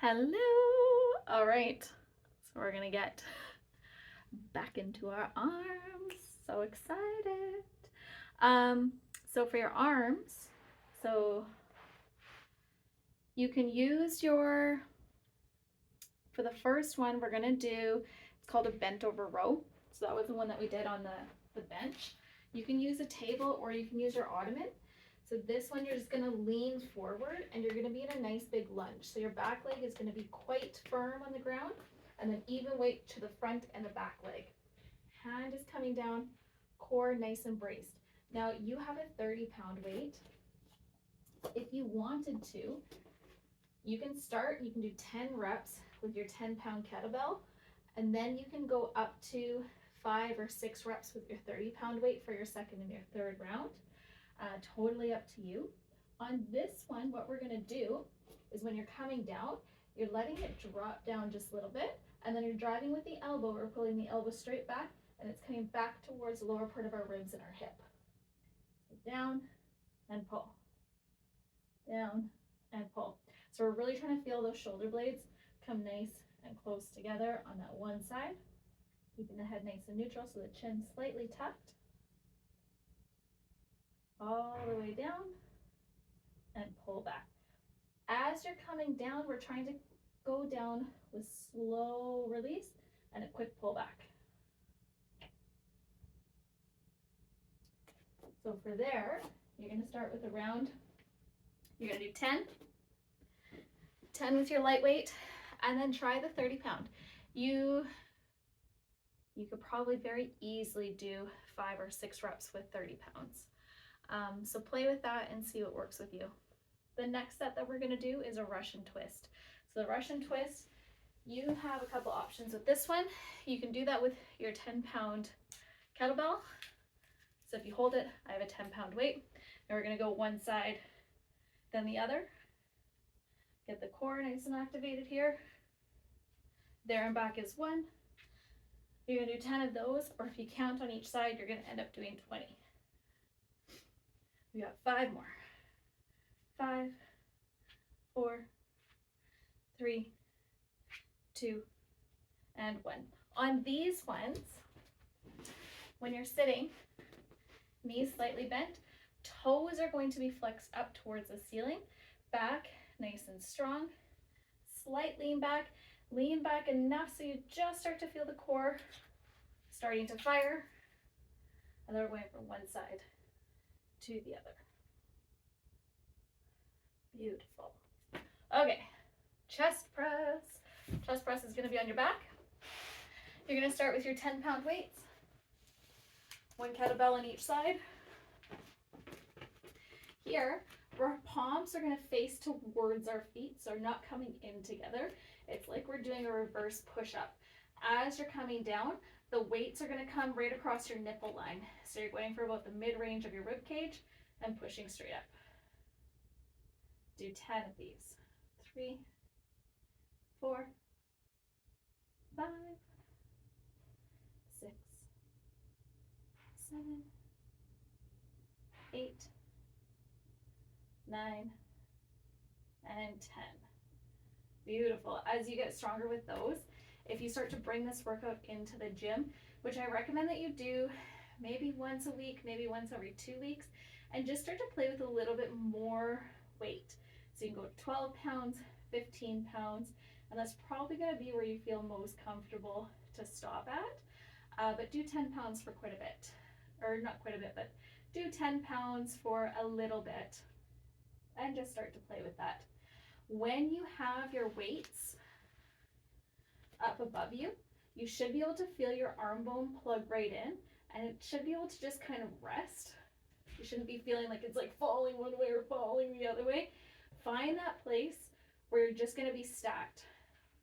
Hello. All right. So we're going to get back into our arms. So excited. Um, so for your arms, so you can use for the first one, we're going to do, it's called a bent over row. So that was the one that we did on the bench. You can use a table or you can use your ottoman. So this one, you're just going to lean forward and you're going to be in a nice big lunge. So your back leg is going to be quite firm on the ground and then even weight to the front and the back leg. Hand is coming down, core nice and braced. Now you have a 30-pound weight. If you wanted to, you can do 10 reps with your 10-pound kettlebell, and then you can go up to 5 or 6 reps with your 30-pound weight for your second and your third round. Totally up to you. On this one, what we're going to do is when you're coming down, you're letting it drop down just a little bit, and then you're driving with the elbow or pulling the elbow straight back, and it's coming back towards the lower part of our ribs and our hip. So down and pull. Down and pull. So we're really trying to feel those shoulder blades come nice and close together on that one side, keeping the head nice and neutral so the chin slightly tucked. All the way down and pull back. As you're coming down, we're trying to go down with slow release and a quick pull back. So for there, you're going to start with a round. You're going to do 10 with your lightweight, and then try the 30-pound. You could probably very easily do 5 or 6 reps with 30 pounds. So play with that and see what works with you. The next set that we're going to do is a Russian twist. So the Russian twist, you have a couple options with this one. You can do that with your 10-pound kettlebell. So if you hold it, I have a 10-pound weight, and we're going to go one side, then the other. Get the core nice and activated here. There and back is 1. You're going to do 10 of those, or if you count on each side, you're going to end up doing 20. We got 5 more. 5, 4, 3, 2, and 1. On these ones, when you're sitting, knees slightly bent, toes are going to be flexed up towards the ceiling, back nice and strong, slight lean back enough so you just start to feel the core starting to fire, and then we're going from one side to the other. Beautiful. Okay, chest press. Chest press is going to be on your back. You're going to start with your 10-pound weights, 1 kettlebell on each side. Here, our palms are going to face towards our feet, so we're not coming in together. It's like we're doing a reverse push-up. As you're coming down, the weights are going to come right across your nipple line. So you're going for about the mid-range of your rib cage and pushing straight up. Do 10 of these. 3, 4, 5, 6, 7, 8, 9, and 10. Beautiful. As you get stronger with those, if you start to bring this workout into the gym, which I recommend that you do maybe once a week, maybe once every 2 weeks, and just start to play with a little bit more weight. So you can go 12 pounds, 15 pounds, and that's probably going to be where you feel most comfortable to stop at. But do 10 pounds for quite a bit, or not quite a bit, but do 10 pounds for a little bit, and just start to play with that. When you have your weights up above you, you should be able to feel your arm bone plug right in, and it should be able to just kind of rest. You shouldn't be feeling like it's like falling one way or falling the other way. Find that place where you're just going to be stacked,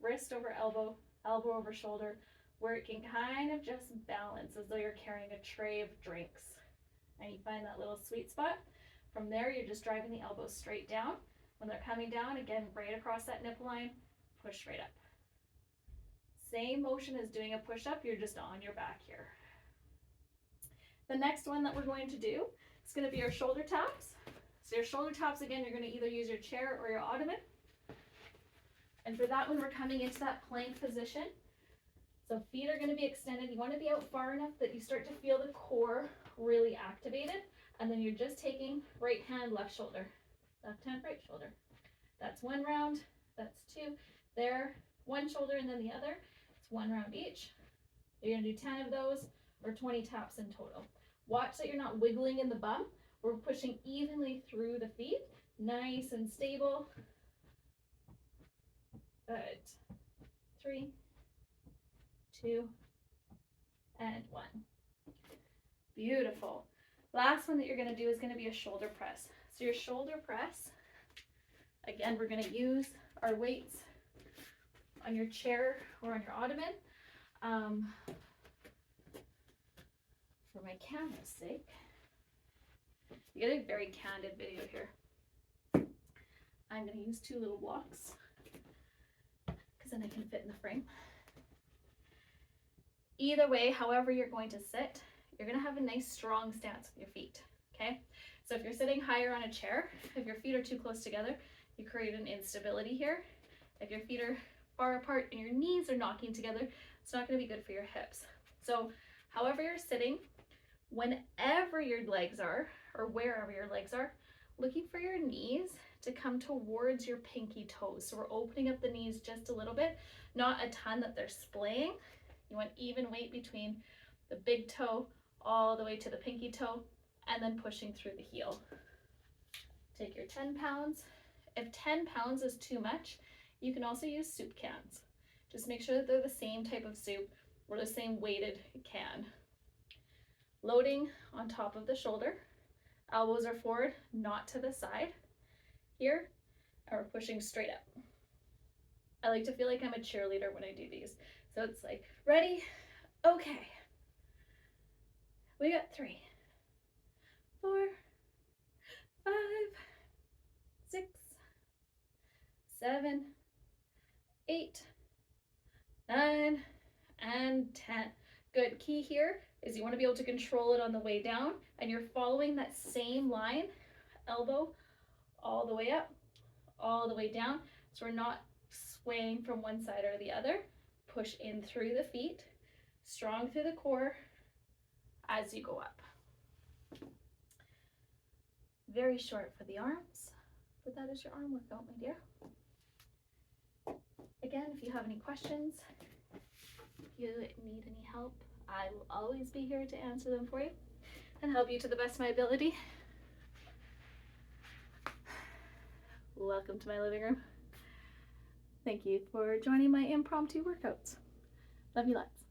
wrist over elbow, elbow over shoulder, where it can kind of just balance as though you're carrying a tray of drinks. And you find that little sweet spot. From there, you're just driving the elbows straight down. When they're coming down, again, right across that nipple line, push straight up. Same motion as doing a push-up, you're just on your back here. The next one that we're going to do is going to be your shoulder taps. So your shoulder taps, again, you're going to either use your chair or your ottoman. And for that one, we're coming into that plank position. So feet are going to be extended. You want to be out far enough that you start to feel the core really activated. And then you're just taking right hand, left shoulder, left hand, right shoulder. That's one round. That's two. There, one shoulder and then the other. It's one round each. You're going to do 10 of those or 20 taps in total. Watch that you're not wiggling in the bum. We're pushing evenly through the feet. Nice and stable. Good. 3, 2, and 1. Beautiful. Last one that you're going to do is going to be a shoulder press. So your shoulder press, again, we're going to use our weights on your chair or on your ottoman. For my camera's sake, you get a very candid video here. I'm going to use 2 little blocks because then I can fit in the frame. Either way, however you're going to sit, you're going to have a nice strong stance with your feet, okay? So if you're sitting higher on a chair, if your feet are too close together, you create an instability here. If your feet are far apart and your knees are knocking together, it's not going to be good for your hips. So however you're sitting, whenever your legs are, or wherever your legs are, looking for your knees to come towards your pinky toes. So we're opening up the knees just a little bit, not a ton that they're splaying. You want even weight between the big toe all the way to the pinky toe, and then pushing through the heel. Take your 10 pounds. If 10 pounds is too much, you can also use soup cans. Just make sure that they're the same type of soup or the same weighted can. Loading on top of the shoulder. Elbows are forward, not to the side. Here, and we're pushing straight up. I like to feel like I'm a cheerleader when I do these. So it's like, ready? Okay. We got 3, 4, 5, 6, 7, 8, 9, and 10. Good. Key here is you want to be able to control it on the way down, and you're following that same line, elbow all the way up, all the way down. So we're not swaying from one side or the other. Push in through the feet, strong through the core as you go up. Very short for the arms, but that is your arm workout, my dear. Again, if you have any questions, if you need any help, I will always be here to answer them for you and help you to the best of my ability. Welcome to my living room. Thank you for joining my impromptu workouts. Love you lots.